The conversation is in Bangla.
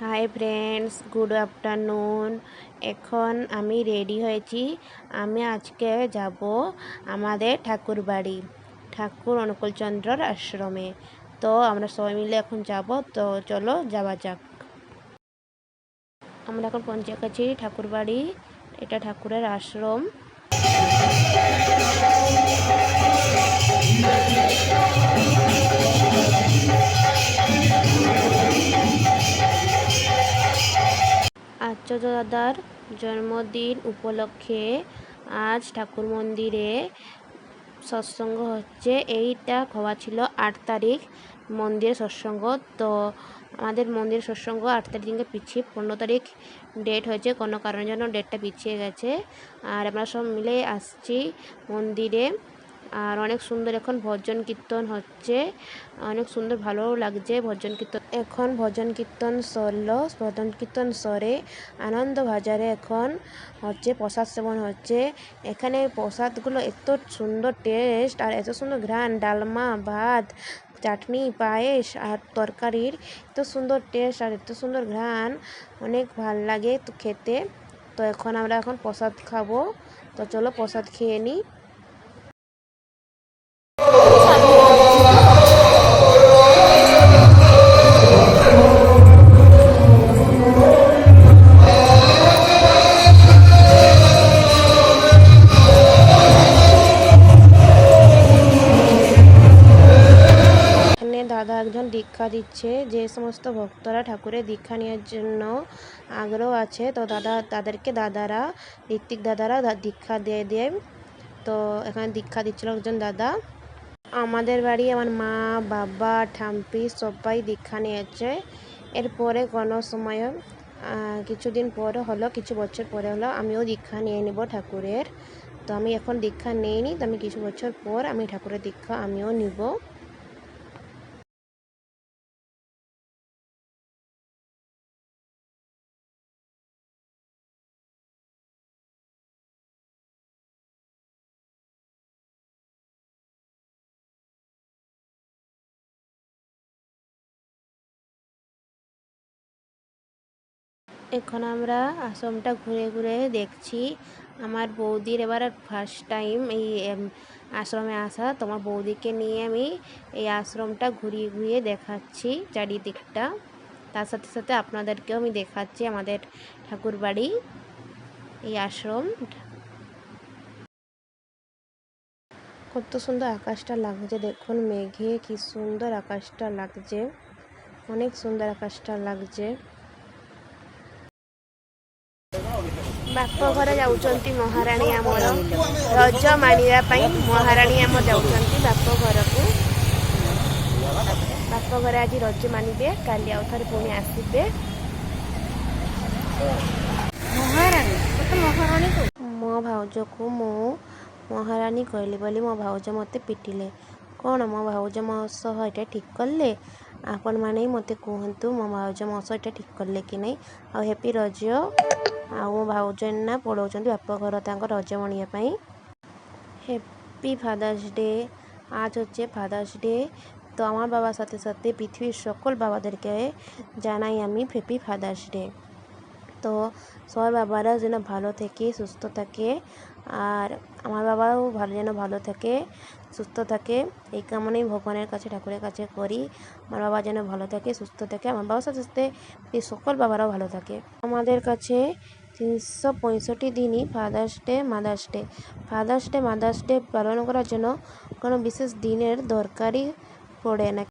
Hi friends, good afternoon. এখন আমি রেডি হয়েছি। আমি আজকে যাব আমাদের ঠাকুর বাড়ি, ঠাকুর অনুকূলচন্দ্রর আশ্রমে। তো আমরা সবাই মিলে এখন যাব। তো চলো যাওয়া যাক। আমরা এখন পৌঁছে গেছি ঠাকুর বাড়ি। এটা ঠাকুরের আশ্রম। আচার্য দাদার জন্মদিন উপলক্ষে আজ ঠাকুর মন্দিরে সৎসঙ্গ হচ্ছে। এইটা হওয়া ছিল 8 তারিখ মন্দির সৎসঙ্গ। তো আমাদের মন্দির সৎসঙ্গ 8 তারিখে পিছিয়ে 15 তারিখ ডেট হয়েছে। কোনো কারণের জন্য ডেটটা পিছিয়ে গেছে। আর আমরা সব মিলে আসছি মন্দিরে। আর অনেক সুন্দর এখন ভজন কীর্তন হচ্ছে, অনেক সুন্দর ভালো লাগছে ভজন কীর্তন। এখন ভজন কীর্তন সরলো, ভজন কীর্তন সরে আনন্দ বাজারে এখন হচ্ছে প্রসাদ সেবন হচ্ছে। এখানে প্রসাদগুলো এত সুন্দর টেস্ট আর এত সুন্দর ঘ্রাণ, ডালমা, ভাত, চাটনি, পায়েস আর তরকারির এত সুন্দর টেস্ট আর এত সুন্দর ঘ্রাণ, অনেক ভাল লাগে তো খেতে। তো আমরা এখন প্রসাদ খাবো। তো চলো প্রসাদ খেয়ে নিই। দাদা একজন দীক্ষা দিচ্ছে। যে সমস্ত ভক্তরা ঠাকুরের দীক্ষা নেওয়ার জন্য আগ্রহ আছে, তো তাদেরকে দাদারা, ঋত্বিক দাদারা দীক্ষা দিয়ে দেয়। তো এখানে দীক্ষা দিচ্ছিল একজন দাদা। আমাদের বাড়ি আমার মা, বাবা, ঠাম্পি সবাই দীক্ষা নিয়েছে। এরপরে কোনো সময় কিছুদিন পরে হলো, কিছু বছর পরে হলো আমিও দীক্ষা নিয়ে নেব ঠাকুরের। তো আমি এখন দীক্ষা নিইনি, তো আমি কিছু বছর পর আমি ঠাকুরের দীক্ষা আমিও নিব। এখন আমরা আশ্রমটা ঘুরে ঘুরে দেখছি। আমার বৌদির এবার ফার্স্ট টাইম এই আশ্রমে আসা। তোমার বৌদিকে নিয়ে আমি এই আশ্রমটা ঘুরিয়ে ঘুরিয়ে দেখাচ্ছি চারিদিকটা। তার সাথে সাথে আপনাদেরকেও আমি দেখাচ্ছি আমাদের ঠাকুর বাড়ি, এই আশ্রম। কত সুন্দর আকাশটা লাগছে, দেখুন মেঘে কি সুন্দর আকাশটা লাগছে, অনেক সুন্দর আকাশটা লাগছে। ବାପ ଘର ଯାଉଛନ୍ତି ମହାରାଣୀ ଆମର ରଜ ମାନିବା ପାଇଁ। ମହାରାଣୀ ଆମର ଯାଉଛନ୍ତି ବାପ ଘରକୁ। ବାପ ଘରେ ଆଜି ରଜ ମାନିବେ, କାଲି ଆଉ ଥରେ ପୁଣି ଆସିବେ। ମୋ ଭାଉଜକୁ ମୁଁ ମହାରାଣୀ କହିଲି ବୋଲି ମୋ ଭାଉଜ ମୋତେ ପିଟିଲେ। କ'ଣ ମୋ ଭାଉଜ ମୋ ସହ ଏଇଟା ଠିକ୍ କଲେ? ଆପଣମାନେ ମୋତେ କୁହନ୍ତୁ, ମୋ ଭାଉଜ ମୋ ସହ ଏଇଟା ଠିକ୍ କଲେ କି ନାହିଁ? ଆଉ ହେପି ରଜ। ଆଉ ମୋ ଭାଉଜ ନା ପଳାଉଛନ୍ତି ବାପ ঘর ତାଙ୍କ রজ মনিয়া ପାଇଁ। Happy father's day. আজ হচ্ছে ফাদার্স ডে। তো আমার বাবার সাথে সাথে পৃথিবীর সকল বাবাদেরকে জানাই আমি হ্যাপি ফাদার্স ডে। তো সবাই বাবারা যেন ভালো থাকে, সুস্থ থাকে, আর আমার বাবাও যেন ভালো থাকে, সুস্থ থাকে, এই কামনাই ভগবানের কাছে, ঠাকুরের কাছে করি। আমার বাবা যেন ভালো থাকে, সুস্থ থাকে, আমার বাবার সাথে সাথে সকল বাবারাও ভালো থাকে। আমাদের কাছে 365 দিনই father's day, mother's day. Father's day, mother's day পালন করার জন্য কোনো বিশেষ দিনের দরকারই পড়ে না।